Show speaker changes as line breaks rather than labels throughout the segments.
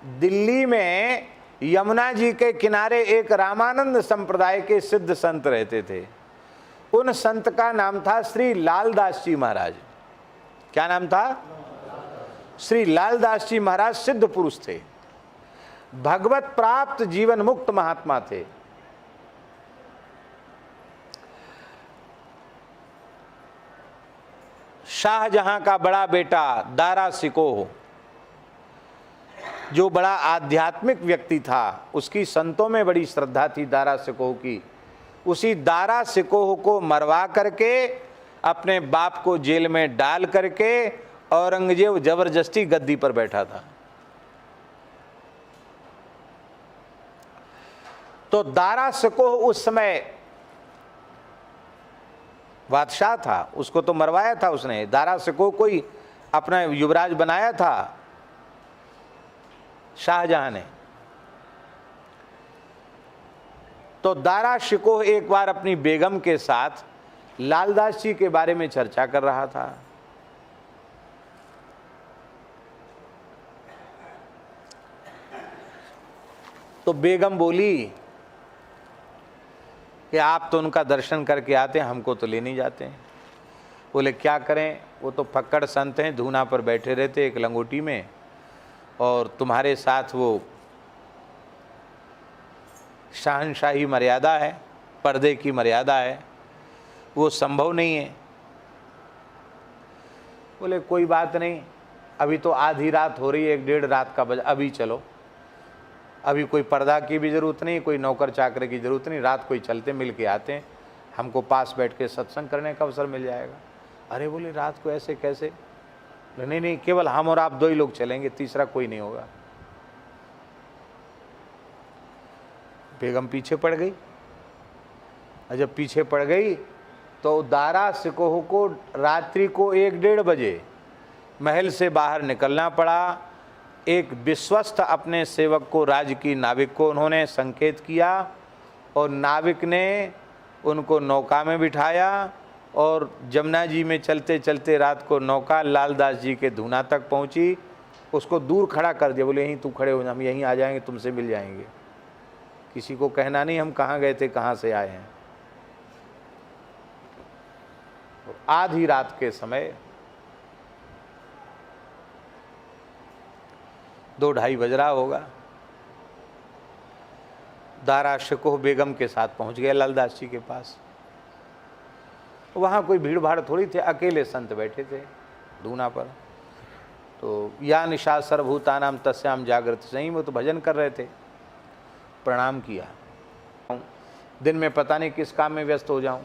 दिल्ली में यमुना जी के किनारे एक रामानंद संप्रदाय के सिद्ध संत रहते थे। उन संत का नाम था श्री लालदास जी महाराज। क्या नाम था? श्री लालदास जी महाराज सिद्ध पुरुष थे, भगवत प्राप्त जीवन मुक्त महात्मा थे। शाहजहां का बड़ा बेटा दारा शिकोह, जो बड़ा आध्यात्मिक व्यक्ति था, उसकी संतों में बड़ी श्रद्धा थी दारा शिकोह की। उसी दारा शिकोह को मरवा करके अपने बाप को जेल में डाल करके औरंगजेब जबरदस्ती गद्दी पर बैठा था। तो दारा शिकोह उस समय बादशाह था, उसको तो मरवाया था उसने। दारा शिकोह को ही अपना युवराज बनाया था शाहजहां ने। तो दारा शिकोह एक बार अपनी बेगम के साथ लालदास जी के बारे में चर्चा कर रहा था। तो बेगम बोली कि आप तो उनका दर्शन करके आते हैं, हमको तो ले नहीं जाते हैं। बोले क्या करें, वो तो फक्कड़ संत हैं, धूना पर बैठे रहते एक लंगोटी में, और तुम्हारे साथ वो शहंशाही मर्यादा है, पर्दे की मर्यादा है, वो संभव नहीं है। बोले कोई बात नहीं, अभी तो आधी रात हो रही है, 1-1:30 रात का बजा, अभी चलो, अभी कोई पर्दा की भी ज़रूरत नहीं, कोई नौकर चाकर की ज़रूरत नहीं, रात कोई चलते मिल के आते हैं, हमको पास बैठ के सत्संग करने का अवसर मिल जाएगा। अरे बोले रात को ऐसे कैसे? नहीं नहीं, केवल हम और आप 2 ही लोग चलेंगे, तीसरा कोई नहीं होगा। बेगम पीछे पड़ गई, और जब पीछे पड़ गई तो दारा शिकोह को रात्रि को 1-1:30 बजे महल से बाहर निकलना पड़ा। एक विश्वस्त अपने सेवक को, राज की नाविक को उन्होंने संकेत किया, और नाविक ने उनको नौका में बिठाया, और जमुना जी में चलते चलते रात को नौका लालदास जी के धूना तक पहुंची। उसको दूर खड़ा कर दिया, बोले यहीं तू खड़े हो, हम यहीं आ जाएंगे, तुमसे मिल जाएंगे, किसी को कहना नहीं हम कहाँ गए थे, कहाँ से आए हैं। आधी रात के समय 2-2:30 बज रहा होगा, दारा शिकोह बेगम के साथ पहुंच गया लालदास जी के पास। वहाँ कोई भीड़ भाड़ थोड़ी थे, अकेले संत बैठे थे धूना पर। तो या निशा सर्वभूतानाम तस्याम जागृत सही, वो तो भजन कर रहे थे। प्रणाम किया, दिन में पता नहीं किस काम में व्यस्त हो जाऊं।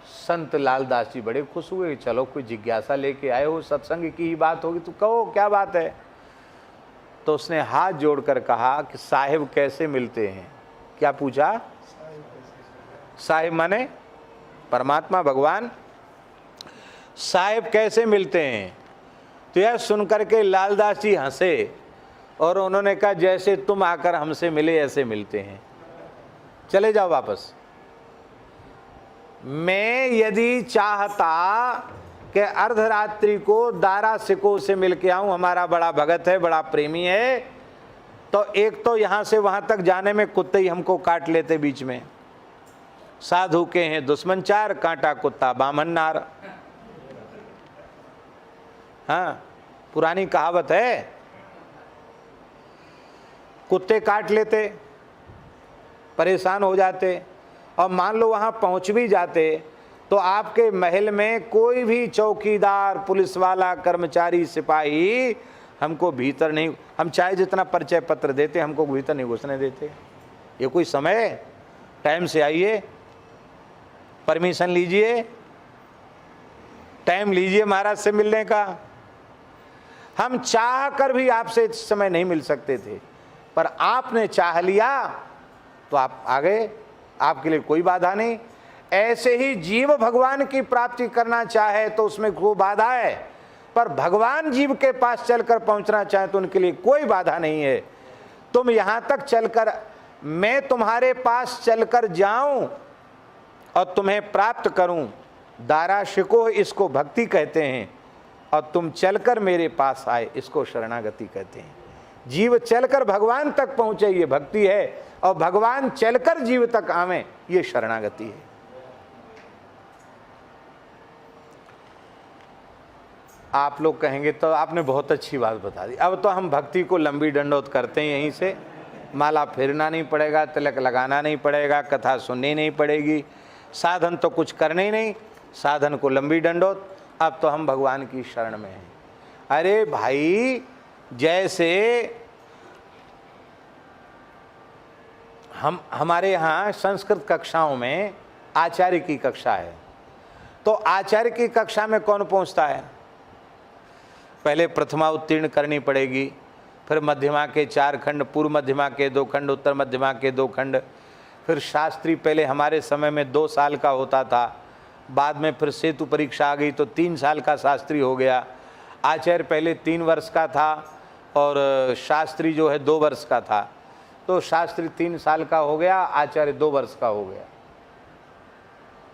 संत लालदास जी बड़े खुश हुए, चलो कोई जिज्ञासा लेके आए हो, सत्संग की ही बात होगी, तो कहो क्या बात है। तो उसने हाथ जोड़कर कहा कि साहिब कैसे मिलते हैं? क्या पूछा? साहिब माने परमात्मा भगवान, साहिब कैसे मिलते हैं? तो यह सुनकर के लालदास जी हंसे, और उन्होंने कहा जैसे तुम आकर हमसे मिले ऐसे मिलते हैं, चले जाओ वापस। मैं यदि चाहता कि अर्धरात्रि को दारा शिकोह से मिल के आऊं, हमारा बड़ा भगत है, बड़ा प्रेमी है, तो एक तो यहां से वहां तक जाने में कुत्ते ही हमको काट लेते बीच में। साधु के हैं दुश्मन 4, कांटा कुत्ता बामन नार। हाँ, पुरानी कहावत है, कुत्ते काट लेते, परेशान हो जाते, और मान लो वहां पहुंच भी जाते तो आपके महल में कोई भी चौकीदार, पुलिस वाला, कर्मचारी, सिपाही हमको भीतर नहीं, हम चाहे जितना परिचय पत्र देते हमको भीतर नहीं घुसने देते। ये कोई समय? टाइम से आइए, परमिशन लीजिए, टाइम लीजिए महाराज से मिलने का। हम चाह कर भी आपसे इस समय नहीं मिल सकते थे, पर आपने चाह लिया तो आप आ गए, आपके लिए कोई बाधा नहीं। ऐसे ही जीव भगवान की प्राप्ति करना चाहे तो उसमें खूब बाधा है, पर भगवान जीव के पास चलकर पहुंचना चाहे तो उनके लिए कोई बाधा नहीं है। तुम यहां तक चलकर, मैं तुम्हारे पास चलकर जाऊं और तुम्हें प्राप्त करूं, दारा शिकोह इसको भक्ति कहते हैं। और तुम चलकर मेरे पास आए, इसको शरणागति कहते हैं। जीव चलकर भगवान तक पहुंचे ये भक्ति है, और भगवान चलकर जीव तक आवे ये शरणागति है। आप लोग कहेंगे तो आपने बहुत अच्छी बात बता दी, अब तो हम भक्ति को लंबी डंडोत करते हैं, यहीं से माला फेरना नहीं पड़ेगा, तिलक लगाना नहीं पड़ेगा, कथा सुननी नहीं पड़ेगी, साधन तो कुछ करने ही नहीं, साधन को लंबी डंडोत, अब तो हम भगवान की शरण में हैं। अरे भाई, जैसे हमारे यहाँ संस्कृत कक्षाओं में आचार्य की कक्षा है, तो आचार्य की कक्षा में कौन पहुँचता है? पहले प्रथमा उत्तीर्ण करनी पड़ेगी, फिर मध्यमा के 4 खंड, पूर्व मध्यमा के 2 खंड, उत्तर मध्यमा के 2 खंड, फिर शास्त्री पहले हमारे समय में 2 साल का होता था, बाद में फिर सेतु परीक्षा आ गई तो 3 साल का शास्त्री हो गया। आचार्य पहले 3 वर्ष का था और शास्त्री जो है 2 वर्ष का था, तो शास्त्री 3 साल का हो गया, आचार्य 2 वर्ष का हो गया।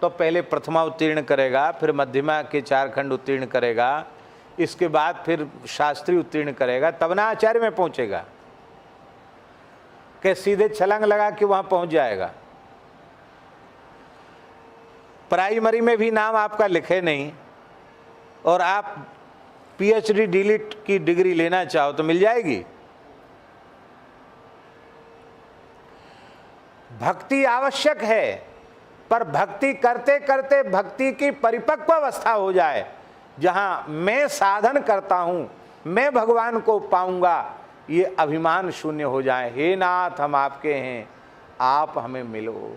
तो पहले प्रथमा उत्तीर्ण करेगा, फिर मध्यमा के 4 खंड उत्तीर्ण करेगा, इसके बाद फिर शास्त्री उत्तीर्ण करेगा, तब ना आचार्य में पहुंचेगा कि सीधे छलांग लगा के वहां पहुंच जाएगा। प्राइमरी में भी नाम आपका लिखे नहीं और आप पीएचडी डीलिट की डिग्री लेना चाहो तो मिल जाएगी। भक्ति आवश्यक है, पर भक्ति करते करते भक्ति की परिपक्व अवस्था हो जाए, जहां मैं साधन करता हूं, मैं भगवान को पाऊंगा, ये अभिमान शून्य हो जाए। हे नाथ, हम आपके हैं, आप हमें मिलो।